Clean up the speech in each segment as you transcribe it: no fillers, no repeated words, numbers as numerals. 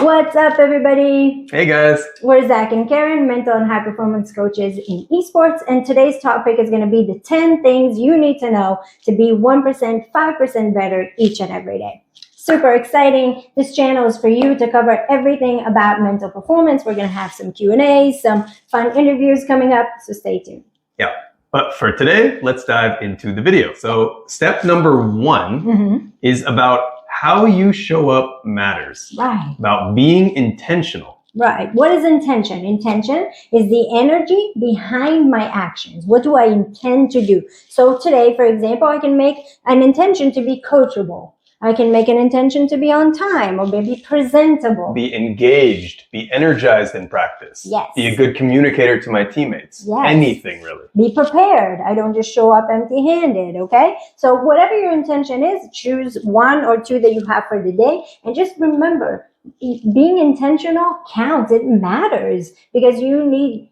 What's up, everybody? Hey, guys. We're Zach and Karen, mental and high performance coaches in esports, and today's topic is going to be the 10 things you need to know to be 1%, 5% better each and every day. Super exciting. This channel is for you to cover everything about mental performance. We're going to have some Q&A, some fun interviews coming up, so stay tuned. Yeah, but for today, let's dive into the video. So step number one is about how you show up matters. Right. About being intentional. Right. What is intention? Intention is the energy behind my actions. What do I intend to do? So today, for example, I can make an intention to be coachable. I can make an intention to be on time or maybe presentable. Be engaged, be energized in practice. Yes. Be a good communicator to my teammates. Yes. Anything really. Be prepared. I don't just show up empty-handed, okay? So whatever your intention is, choose one or two that you have for the day. And just remember, being intentional counts. It matters because you need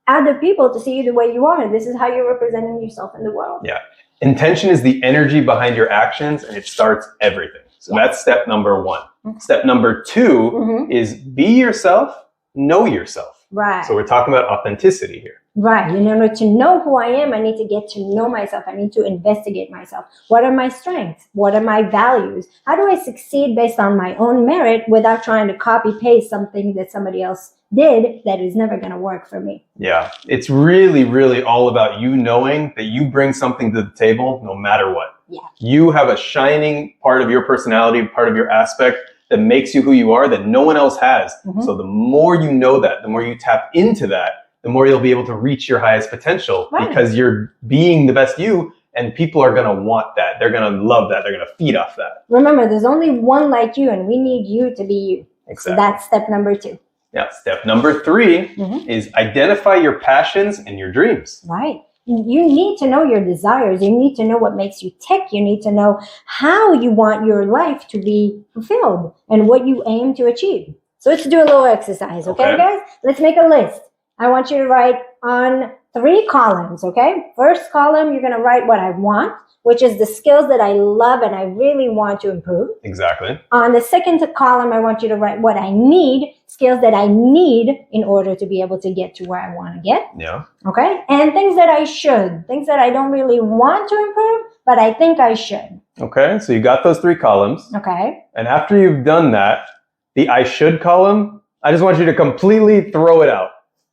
other people to see you the way you are. This is how you're representing yourself in the world. Yeah. Intention is the energy behind your actions, and it starts everything. So that's step number one. Step number two is be yourself, know yourself. Right. So we're talking about authenticity here. Right. In order to know who I am, I need to get to know myself. I need to investigate myself. What are my strengths? What are my values? How do I succeed based on my own merit without trying to copy paste something that somebody else did that is never going to work for me? Yeah, it's really, really all about you knowing that you bring something to the table no matter what. Yeah. You have a shining part of your personality, part of your aspect that makes you who you are that no one else has. So the more you know that, the more you tap into that, the more you'll be able to reach your highest potential because you're being the best you, and people are going to want that. They're going to love that. They're going to feed off that. Remember, there's only one like you, and we need you to be you. Exactly. So that's step number two. Yeah. Step number three is identify your passions and your dreams. Right. You need to know your desires. You need to know what makes you tick. You need to know how you want your life to be fulfilled and what you aim to achieve. So let's do a little exercise, okay, guys? Let's make a list. I want you to write on 3 columns, okay? First column, you're going to write what I want, which is the skills that I love and I really want to improve. Exactly. On the second column, I want you to write what I need, skills that I need in order to be able to get to where I want to get. Yeah. Okay? And things that I should, things that I don't really want to improve, but I think I should. Okay, so you got those 3 columns. Okay. And after you've done that, the I should column, I just want you to completely throw it out.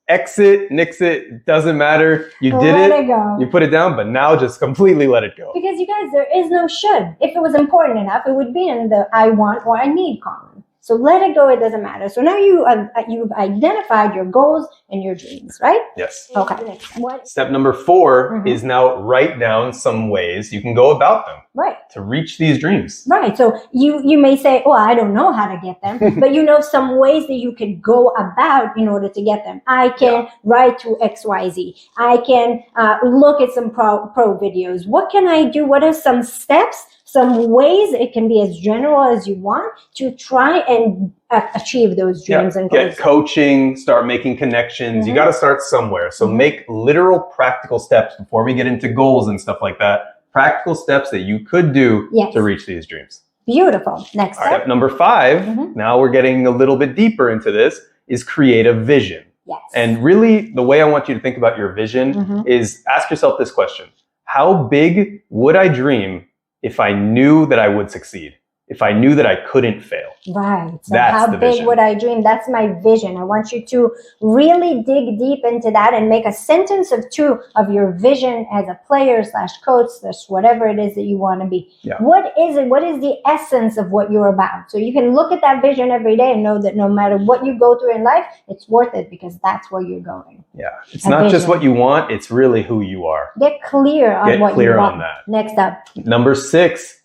Exit, nix it, doesn't matter. You did it. Let it go. You put it down, but now just completely let it go. Because you guys, there is no should. If it was important enough, it would be in the I want or I need column. So let it go, it doesn't matter. So now you've identified your goals and your dreams, right? Yes. Okay. Step number 4 is now write down some ways you can go about them. Right. To reach these dreams. Right. So you may say, oh, I don't know how to get them, but you know some ways that you could go about in order to get them. I can write to XYZ. I can look at some pro videos. What can I do? What are some steps? Some ways, it can be as general as you want, to try and achieve those dreams and goals. Get coaching, start making connections. You got to start somewhere. So make literal practical steps before we get into goals and stuff like that. Practical steps that you could do to reach these dreams. Beautiful. Next step. Step number 5, now we're getting a little bit deeper into this, is create a vision. Yes. And really, the way I want you to think about your vision is ask yourself this question. How big would I dream if I knew that I would succeed? If I knew that I couldn't fail? Right. So that's how the big vision. would I dream? That's my vision. I want you to really dig deep into that and make a sentence of 2 of your vision as a player / coach / whatever it is that you want to be. Yeah. What is it? What is the essence of what you're about? So you can look at that vision every day and know that no matter what you go through in life, it's worth it because that's where you're going. Yeah. It's not just what you want, it's really who you are. Get clear on what you want. On that. Next up. Number 6.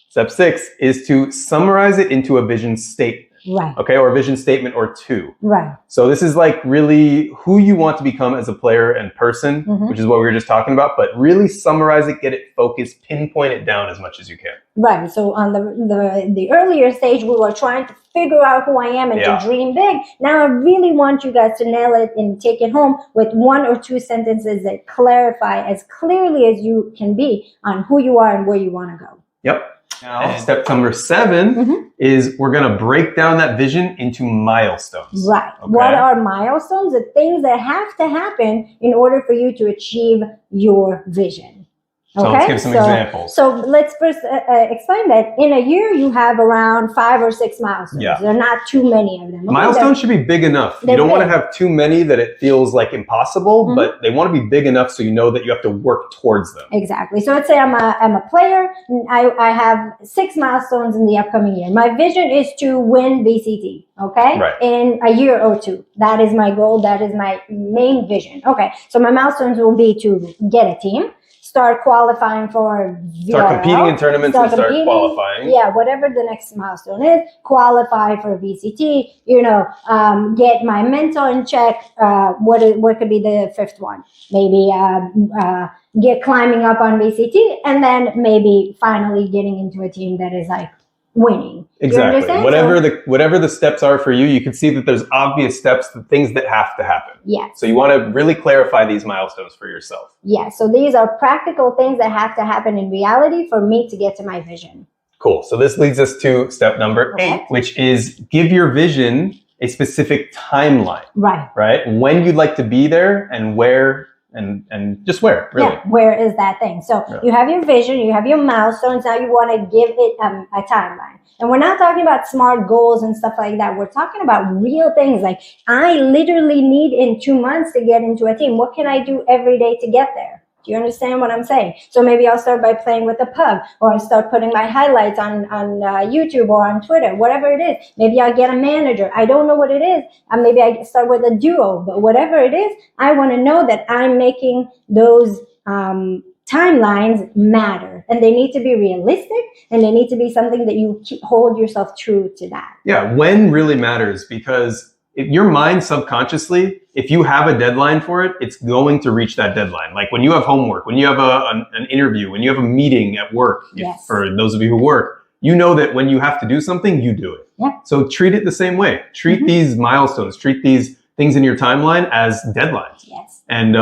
Step 6 is to summarize it into a vision statement. Right. Okay, or a vision statement or 2. Right. So this is like really who you want to become as a player and person, which is what we were just talking about, but really summarize it, get it focused, pinpoint it down as much as you can. Right. So on the earlier stage, we were trying to figure out who I am and to dream big. Now I really want you guys to nail it and take it home with 1 or 2 sentences that clarify as clearly as you can be on who you are and where you want to go. Yep. Now, step number 7 is we're going to break down that vision into milestones. Right. Okay? What are milestones? The things that have to happen in order for you to achieve your vision. So let's give some examples. So let's first explain that in a year you have around 5 or 6 milestones. Yeah. There are not too many of them. Okay? Milestones should be big enough. You don't want to have too many that it feels like impossible, but they want to be big enough so you know that you have to work towards them. Exactly. So let's say I'm a player. And I have 6 milestones in the upcoming year. My vision is to win VCT. Okay. Right. In a year or 2. That is my goal. That is my main vision. Okay. So my milestones will be to get a team. Start qualifying for VRL. Start competing in tournaments and start qualifying. Yeah, whatever the next milestone is, qualify for VCT, get my mental in check. What could be the 5th one? Maybe get climbing up on VCT, and then maybe finally getting into a team that is like winning. Exactly. Whatever the steps are for you, you can see that there's obvious steps, the things that have to happen. Yes. So you want to really clarify these milestones for yourself. Yes. So these are practical things that have to happen in reality for me to get to my vision. Cool. So this leads us to step number 8, which is give your vision a specific timeline. Right. Right? When you'd like to be there and where and just where, really. Yeah, where is that thing? So you have your vision, you have your milestones, now you want to give it a timeline. And we're not talking about smart goals and stuff like that. We're talking about real things like I literally need in 2 months to get into a team. What can I do every day to get there? Do you understand what I'm saying? So maybe I'll start by playing with the pub, or I'll start putting my highlights on YouTube or on Twitter, whatever it is. Maybe I'll get a manager. I don't know what it is. Maybe I start with a duo, but whatever it is, I want to know that I'm making those timelines matter, and they need to be realistic, and they need to be something that you hold yourself true to that. Yeah, when really matters, because if your mind subconsciously, if you have a deadline for it, it's going to reach that deadline. Like when you have homework, when you have an interview, when you have a meeting at work, for those of you who work, you know that when you have to do something, you do it. Yeah. So treat it the same way. Treat these milestones, treat these things in your timeline as deadlines. Yes. And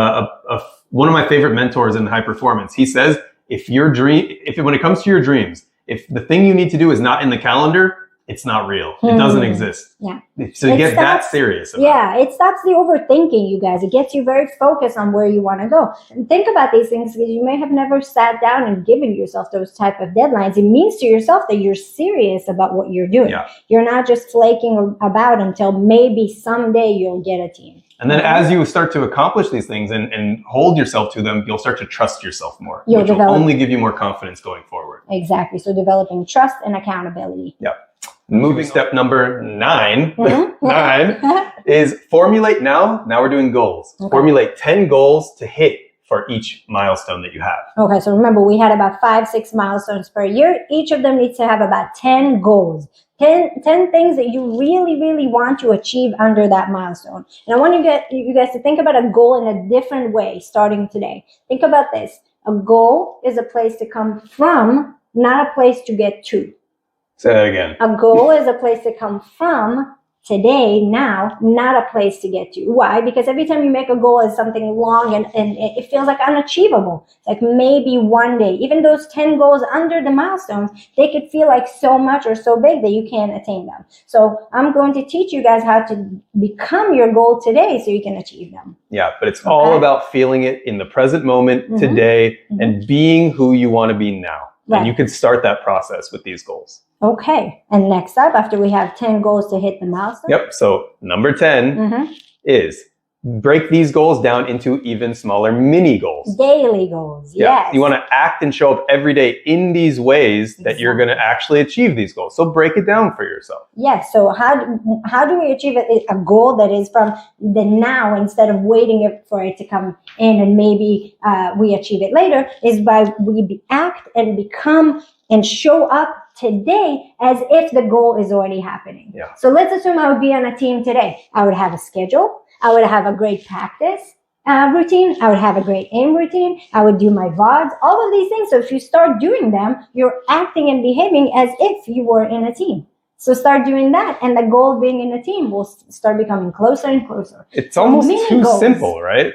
one of my favorite mentors in high performance, he says, when it comes to your dreams, if the thing you need to do is not in the calendar, it's not real. It doesn't exist. Yeah. So get that serious about it stops the overthinking, you guys. It gets you very focused on where you want to go. And think about these things, because you may have never sat down and given yourself those type of deadlines. It means to yourself that you're serious about what you're doing. Yeah. You're not just flaking about until maybe someday you'll get a team. And then as you start to accomplish these things and hold yourself to them, you'll start to trust yourself more, which will only give you more confidence going forward. Exactly. So developing trust and accountability. Yeah. Moving step number 9, 9 is formulate now. Now we're doing goals. Okay. Formulate 10 goals to hit for each milestone that you have. Okay, so remember we had about 5-6 milestones per year. Each of them needs to have about 10 goals. 10 things that you really, really want to achieve under that milestone. And I want you guys to think about a goal in a different way starting today. Think about this. A goal is a place to come from, not a place to get to. Say that again. A goal is a place to come from today, now, not a place to get to. Why? Because every time you make a goal as something long and it feels like unachievable. Like maybe one day, even those 10 goals under the milestones, they could feel like so much or so big that you can't attain them. So I'm going to teach you guys how to become your goal today so you can achieve them. Yeah, but it's all about feeling it in the present moment, today, and being who you want to be now. Right. And you can start that process with these goals. Okay. And next up, after we have 10 goals to hit the milestone. Yep. So number 10 is break these goals down into even smaller mini goals. Daily goals. Yeah. Yes. You want to act and show up every day in these ways that you're going to actually achieve these goals. So break it down for yourself. Yes. So how do we achieve a goal that is from the now instead of waiting for it to come in and maybe we achieve it later, is by we act and become and show up today as if the goal is already happening. Yeah. So let's assume I would be on a team today. I would have a schedule. I would have a great practice routine. I would have a great aim routine. I would do my VODs, all of these things. So if you start doing them, you're acting and behaving as if you were in a team. So start doing that, and the goal of being in a team will start becoming closer and closer. It's almost too simple, right?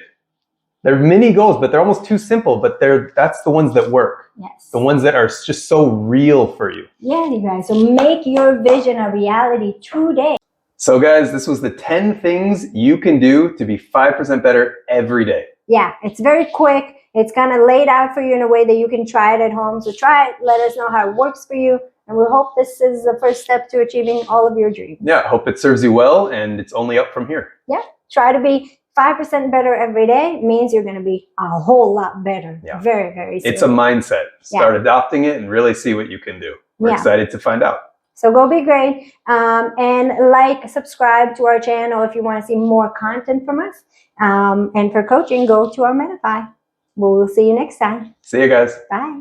They're mini goals, but they're almost too simple, but that's the ones that work. Yes. The ones that are just so real for you. Yeah, you guys. So make your vision a reality today. So guys, this was the 10 things you can do to be 5% better every day. Yeah, it's very quick. It's kind of laid out for you in a way that you can try it at home. So try it. Let us know how it works for you. And we hope this is the first step to achieving all of your dreams. Yeah, I hope it serves you well, and it's only up from here. Yeah, try to be 5% better every day. Means you're going to be a whole lot better. Yeah. Very, very soon. It's a mindset. Start adopting it and really see what you can do. We're excited to find out. So go be great, and subscribe to our channel if you want to see more content from us. And for coaching, go to our Metafy. We'll see you next time. See you guys. Bye.